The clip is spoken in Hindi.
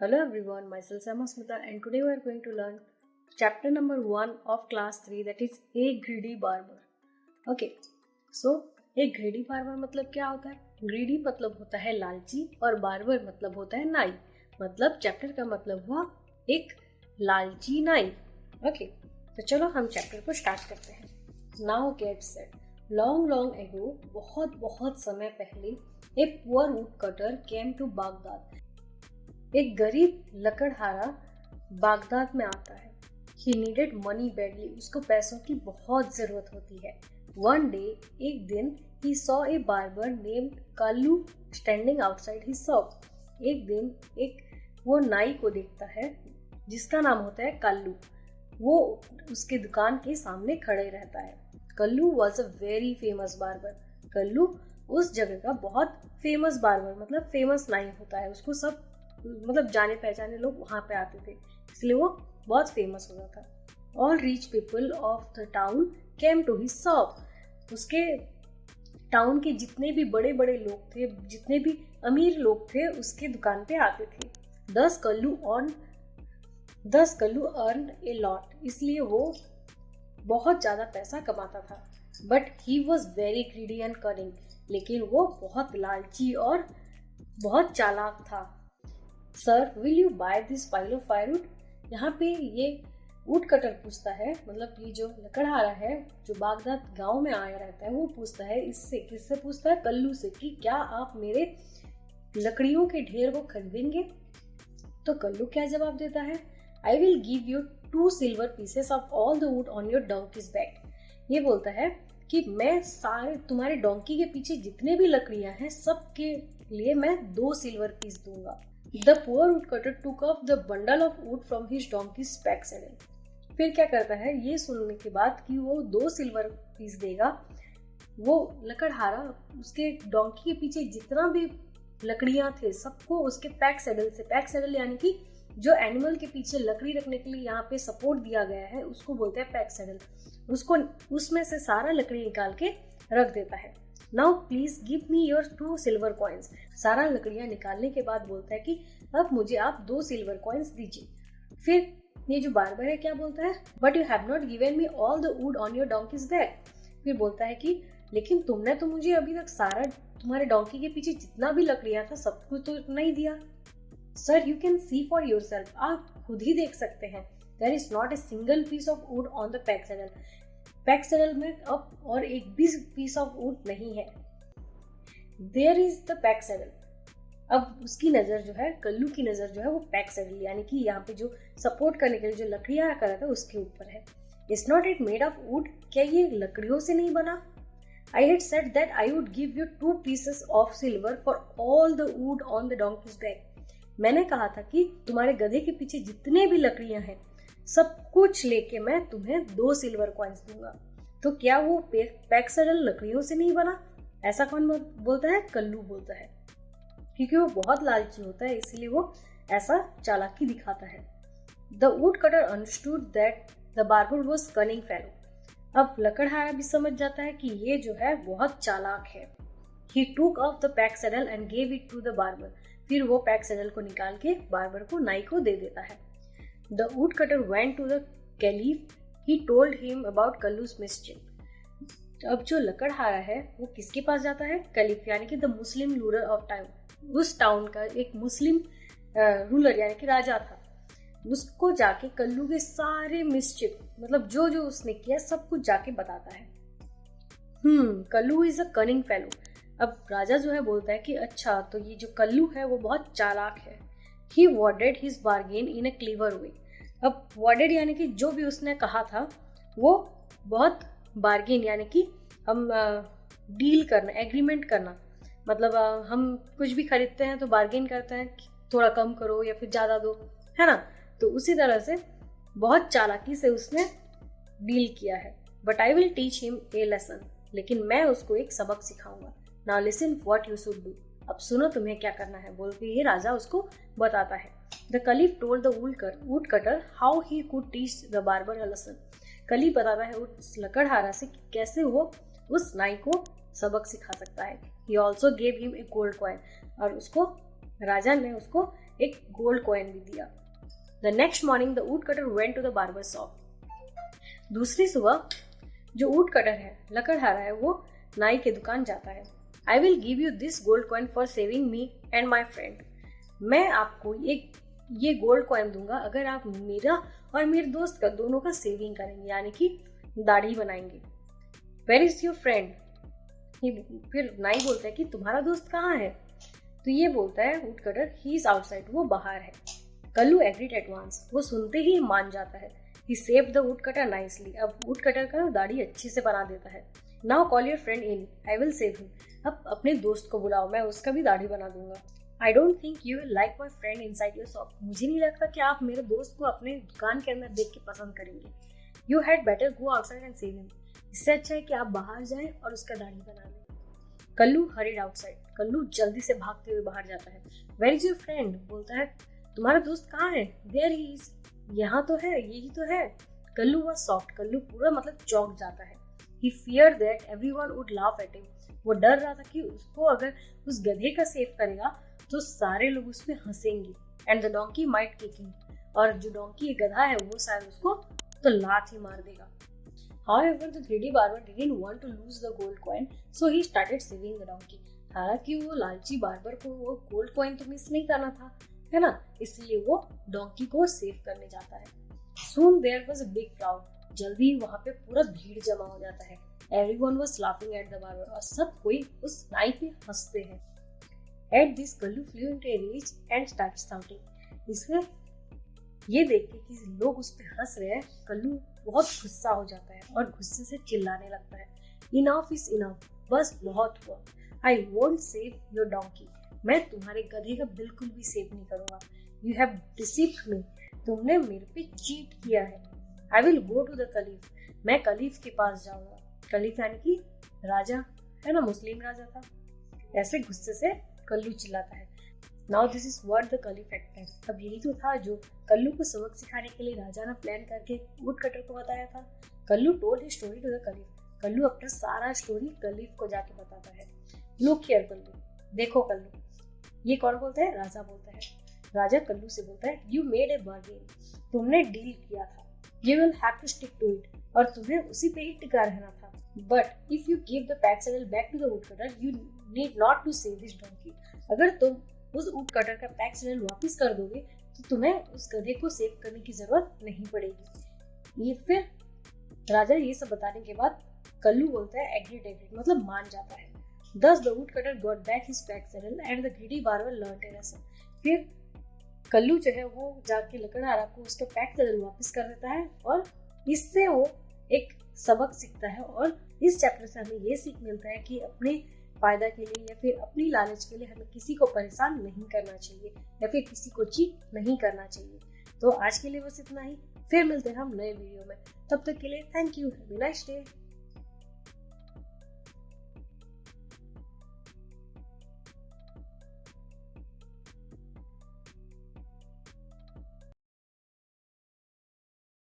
Hello everyone, myself Sama Smita and today we are going to learn chapter number 1 of class 3 that is A Greedy Barber. Okay, so A Greedy Barber मतलब क्या होता है? Greedy मतलब होता है लालची और barber मतलब होता है नाई. मतलब चैप्टर का मतलब हुआ एक लालची नाई. ओके, तो चलो हम चैप्टर को स्टार्ट करते हैं. Now get set. Long ago, बहुत समय पहले a poor woodcutter came to Baghdad. एक गरीब लकड़हारा बागदाद में आता है. He needed money badly. उसको पैसों की बहुत जरूरत होती है. One day, एक दिन, he saw a barber named Kallu standing outside his shop. एक दिन वो नाई को देखता है जिसका नाम होता है कल्लू. वो उसके दुकान के सामने खड़े रहता है. Kallu was a very famous barber. Kallu उस जगह का बहुत फेमस बार्बर मतलब फेमस नाई होता है. उसको सब मतलब जाने पहचाने लोग वहाँ पे आते थे, इसलिए वो बहुत फेमस हो गया था. All rich people of the town came to his shop. उसके टाउन के जितने भी बड़े बड़े लोग थे, जितने भी अमीर लोग थे, उसके दुकान पे आते थे. दस कल्लू अर्न ए लॉट. इसलिए वो बहुत ज़्यादा पैसा कमाता था. But he was very greedy and cunning. लेकिन वो बहुत लालची और बहुत चालाक था. Sir, will you buy this pile of firewood. यहाँ पे ये वुड कटर पूछता है, मतलब ये जो लकड़हारा है जो बागदाद गांव में आया रहता है, वो पूछता है इससे, किससे पूछता है? कल्लू से, कि क्या आप मेरे लकड़ियों के ढेर को खरीदेंगे? तो कल्लू क्या जवाब देता है? I will give you 2 silver pieces of all the wood on your donkey's back. ये बोलता है कि मैं सारे तुम्हारे डोंकी के पीछे जितने भी लकड़ियां हैं सबके लिए मैं 2 सिल्वर पीस दूंगा. The poor woodcutter took off the bundle of wood from his donkey's pack saddle. फिर क्या करता है, ये सुनने के बाद कि वो 2 सिल्वर पीस देगा, वो लकड़हारा उसके डोंकी के पीछे जितना भी लकड़ियां थे सबको उसके पैक सैडल यानी कि जो एनिमल के पीछे लकड़ी रखने के लिए यहाँ पे सपोर्ट दिया गया है उसको बोलते हैं पैक सैडल. उसको उसमें से सारा लकड़ी निकाल के रख देता है. Now please give me your 2 silver coins. सारा लकड़ियां निकालने के बाद बोलता है कि अब मुझे आप 2 सिल्वर कॉइन्स दीजिए. फिर ये जो बार्बर है क्या बोलता है? But you have not given me all the wood on your donkey's back. फिर बोलता है कि लेकिन तुमने तो मुझे अभी तक सारा तुम्हारे डोंकी के पीछे जितना भी लकड़ियां था सब कुछ तो नहीं दिया. Sir, you can see for yourself. आप खुद ही देख सकते हैं. There is not a single piece of wood on the pack saddle. Pack saddle में अब और एक भी पीस ऑफ वुड नहीं है. There is the pack saddle. अब उसकी नजर जो है, कल्लू की नजर जो है वो पैक सैडल यानी कि यहाँ पे जो सपोर्ट करने के लिए जो लकड़ियां रखा रहता है उसके ऊपर है. It's not it made of would. क्या ये लकड़ियों से नहीं बना? I had said that I would give you 2 pieces of silver for all the wood on the donkey's back. मैंने कहा था कि तुम्हारे गधे के पीछे जितने भी लकड़ियां हैं सब कुछ लेके मैं तुम्हें 2 सिल्वर कॉइन्स दूंगा. तो क्या वो पैक सैडल लकड़ियों से नहीं बना? ऐसा कौन बोलता है? कल्लू बोलता है, क्योंकि वो बहुत लालची होता है इसलिए वो ऐसा चालाकी दिखाता है. The would cutter understood that the barber was cunning fellow. अब लकड़हारा भी समझ जाता है कि ये जो है बहुत चालाक है. He took off the pack saddle and gave it to the barber. फिर वो पैक सैडल को निकाल के बार्बर को, नाई को दे देता है. The woodcutter went to the caliph. He told him about Kallu's mischief. अब जो लकड़हारा है वो किसके पास जाता है? कलीफ यानी कि the Muslim ruler of town. उस टाउन का एक मुस्लिम रूलर यानी कि राजा था. उसको जाके कल्लू के सारे मिस्चिफ मतलब जो जो उसने किया सब कुछ जाके बताता है. Kallu is a cunning fellow. अब राजा जो है बोलता है कि अच्छा, तो ये जो कल्लू है वो बहुत चालाक है. ही वॉर्डेड हिज बार्गेन इन अ क्लीवर वे. अब वॉर्डेड यानी कि जो भी उसने कहा था वो बहुत, बार्गेन यानी कि हम डील करना, एग्रीमेंट करना, मतलब हम कुछ भी खरीदते हैं तो बार्गेन करते हैं कि थोड़ा कम करो या फिर ज़्यादा दो, है ना? तो उसी तरह से बहुत चालाकी से उसने डील किया है. But I will teach him a lesson. लेकिन मैं उसको एक सबक सिखाऊंगा. Now listen what you should do. अब सुनो तुम्हें क्या करना है, बोल के ये राजा उसको बताता है. The caliph told the woodcutter how he could teach the barber a lesson. Caliph बताता है उस लकड़हारा से कि कैसे वो उस नाई को सबक सिखा सकता है. He also gave him a gold coin. और उसको, राजा ने उसको एक गोल्ड कॉइन भी दिया। The next morning the woodcutter went to the barber shop. दूसरी सुबह जो वुड कटर है, लकड़हारा है, वो नाई की दुकान जाता है। I will give you this gold coin for saving me and my friend. मैं आपको ये गोल्ड कॉइन दूंगा अगर आप मेरा और मेरे दोस्त का दोनों का सेविंग करेंगे, यानी कि दाढ़ी बनाएंगे। Where is your friend? फिर नाई बोलता है कि तुम्हारा दोस्त कहाँ है? तो ये बोलता है would cutter, he is outside, वो बाहर है। कल्लू एग्रीड एट वंस, वो सुनते ही मान जाता है। He shaved the woodcutter nicely, अब वुड कटर का दाढ़ी अच्छे से बना देता है। Now call your friend in, I will shave him, अब अपने दोस्त को बुलाओ, मैं उसका भी दाढ़ी बना दूंगा। I don't think you will like my friend inside your shop, मुझे नहीं लगता कि आप मेरे दोस्त को अपने दुकान के अंदर देख के पसंद करेंगे। You had better go outside and save him, इससे अच्छा है कि आप बाहर जाएं और उसका दाढ़ी बना लें। कल्लू हरीड आउटसाइड, कल्लू जल्दी से भागते हुए बाहर जाता है। Where is your friend? बोलता है तुम्हारा दोस्त कहाँ है? देयर ही इज, यहाँ तो है, यही तो है। कल्लू वॉज शॉक्ड, कल्लू पूरा मतलब चौंक जाता है। He feared that everyone would laugh at him. वो डर रहा था कि उसको अगर उस गधे का सेव करेगा तो सारे लोग उस पे हंसेंगे। And the donkey might kick him. और जो डोंकी गधा है वो शायद उसको तो लात ही मार देगा। However, the greedy barber didn't want to lose the gold coin, so he started saving the donkey. हालांकि वो लालची बार्बर को वो गोल्ड कॉइन तो मिस नहीं करना था, है ना, इसलिए वो डोंकी को सेव करने जाता है। Soon there was a big crowd. जल्दी वहाँ पे पूरा भीड़ जमा हो जाता है। Everyone was laughing at the barber, और सब कोई उस नाई पे हंसते हैं। At this, Kullu flew into a rage and started shouting. इसमें ये देख के कि लोग उस पे हंस रहे हैं, कल्लू बहुत गुस्सा हो जाता है और गुस्से से चिल्लाने लगता है। Enough is enough, बस बहुत हुआ। I won't save your donkey. मैं तुम्हारे गधे का बिल्कुल भी सेव नहीं करूँगा। You have deceived me. तुमने मेरे पे चीट किया है। I will go to the कलीफ, मैं कलीफ के पास जाऊंगा। कलीफ यानी कि राजा, है ना, मुस्लिम राजा था। ऐसे गुस्से से कल्लू चिल्लाता है। Now this is what the caliph acted. अब यही तो था जो कल्लू को सबक सिखाने के लिए राजा ने प्लान करके वुड कटर को बताया था। Kallu told his story to the caliph. Kallu अपना सारा स्टोरी कलीफ को जाके बताता है। लुक हियर कल्लू, देखो कल्लू। ये कौन बोलता है? राजा बोलता है। राजा कल्लू से बोलता है, यू मेड ए बार्गेन, तुमने डील किया था। You will have to stick to it, और तुम्हें उसी पे ही टिका रहना था। But if you give the pack saddle back to the woodcutter, you need not to save this donkey. अगर तुम उस woodcutter का पैक सैडल वापस कर दोगे तो तुम्हें उस गधे को सेव करने की जरूरत नहीं पड़ेगी। ये फिर राजा ये सब बताने के बाद कल्लू बोलता है एग्रीड, मतलब मान जाता है। Thus the woodcutter got back his pack saddle and the greedy barber learned a lesson. फिर कल्लू जो है वो जाके लकड़हारा को उसका पैक सैडल वापस कर देता है और इससे वो एक सबक सीखता है। और इस चैप्टर से हमें ये सीख मिलता है कि अपने फायदा के लिए या फिर अपनी लालच के लिए हमें किसी को परेशान नहीं करना चाहिए या फिर किसी को चीट नहीं करना चाहिए। तो आज के लिए बस इतना ही, फिर मिलते हैं हम नए वीडियो में। तब तक के लिए thank you, have a nice day.